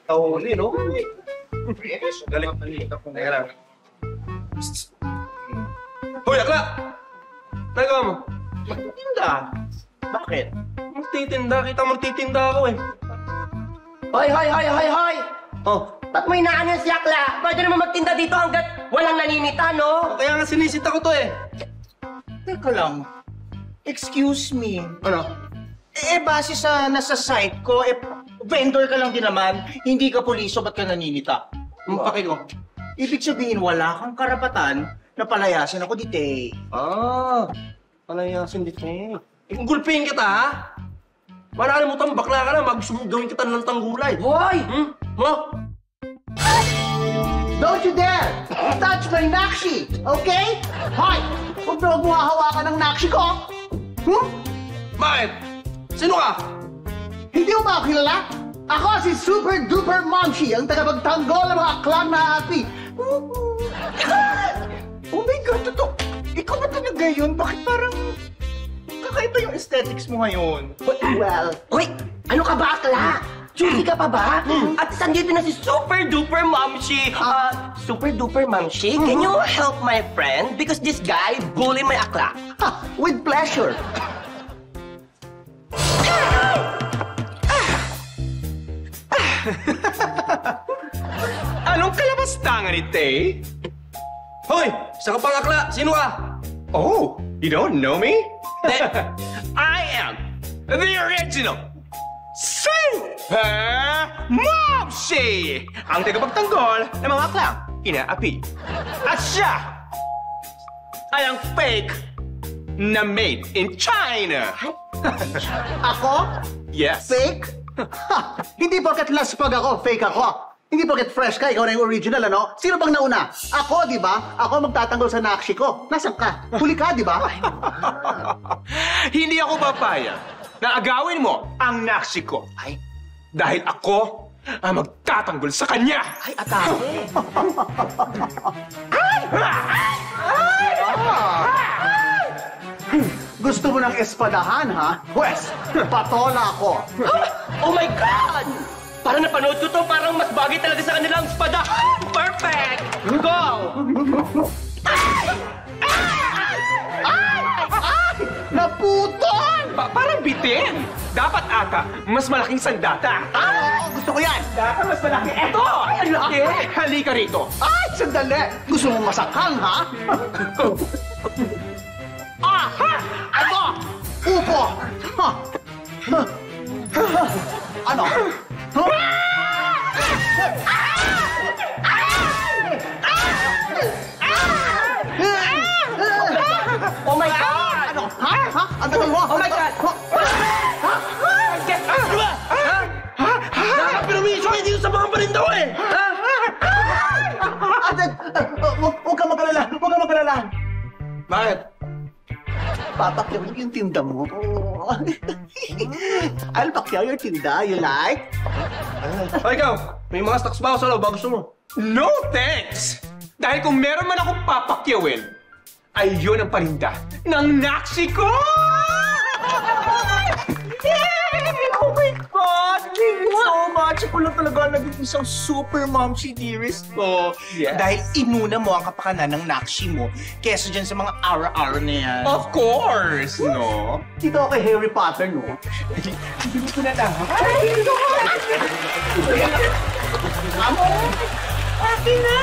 Tahuli, no? Yes, galing. Teka lang. Hoy, akla! Nagawa mo? Magtitinda. Bakit? Magtitinda. Kita mo magtitinda ako eh. Hoy! Oh, Ba't mo inaano si Akla? Pwede naman magtinda dito hanggat walang naninita, no? kaya nga sinisita ko to eh. Teka lang. Excuse me. Ano? Base sa nasa site ko, vendor ka lang din naman. Hindi ka puliso, ba't ka naninita? Ang pake ko. Ibig sabihin, wala kang karapatan na palayasin ako dito eh. Ah, palayasin dito eh. Gulpihin kita, ha? Manalimutan, bakla ka na. Gawin kita ng tanggulay. Hoy! Mo? Don't you dare touch my nakshi, okay? Hoy! Huwag na huwag mo hahawakan ng nakshi ko! Bakit? Sino ka? Hindi mo ba ako kilala? Ako si Super Duper Momshi, ang tagapagtanggol ng mga clan na happy. Oh my God, totoo. Ikaw ba talaga yun? Bakit parang kakaiba yung aesthetics mo ngayon? Well, Hoy! Ano ka ba, Akla? Judy ka pa ba? At sandito na si Super Duper Momshi. Super Duper Momshi, can you help my friend? Because this guy bully my Akla. with pleasure. Anong kalabastangan ito eh? Hoy! Isa ka pang akla. Sino ka? Oh, you don't know me? De. I am the original Super Momshi! Ang tagapagtanggol ng mga aklang inaapi. At siya ay ang fake na made in China. Ako? Yes. Fake? Ha! Hindi porket laspag ako, fake ako. Hindi porket fresh ka, ikaw na yung original, ano? Sino bang nauna? Ako, di ba? Ako magtatanggol sa nakshi ko. Nasaan ka? Huli ka, di ba? Hindi ako papayag na agawin mo ang naksi ko. Ay, Dahil ako ang magtatanggol sa kanya. ay, atake. Gusto mo ng espadahan, ha? Pwes, patola ako. Oh my God! Parang napanood ko to, parang mas bagay talaga sa kanilang espada. Perfect! Go! Naputol! Parang bitin. Dapat ata, mas malaking sandata. Gusto ko yan! Dapat mas malaki. Eto! Ay, ang laki! Halika rito. Ay, sandali! Gusto mo masakhang, ha? Aha! Ano? Upo! Ha! Ha! Ano? Oh my God! Ano? Ha? Ha? Ang tagal mo? Oh my God! Nakapirmisyo kayo dito sa mga parindaw eh! Huwag ka mag-alala! Huwag ka mag-alala! Bakit? Papakyaw yung tinda mo. I'll pakyaw your tinda. You like? O ikaw, may mga stocks ba ako sa loob? Ba gusto mo? No thanks! Dahil kung meron man akong papakyawin, ay yun ang parinda ng naksi ko! Oh my God! Thank you so much! Ako lang talaga naging isang super momshi dearest ko. Yes. Dahil inuna mo ang kapakanan ng nakshi mo kesa dyan sa mga ara-ara na yan. Of course! No? Dito ako kay Harry Potter, no? Hindi ko na lahat. Akin na!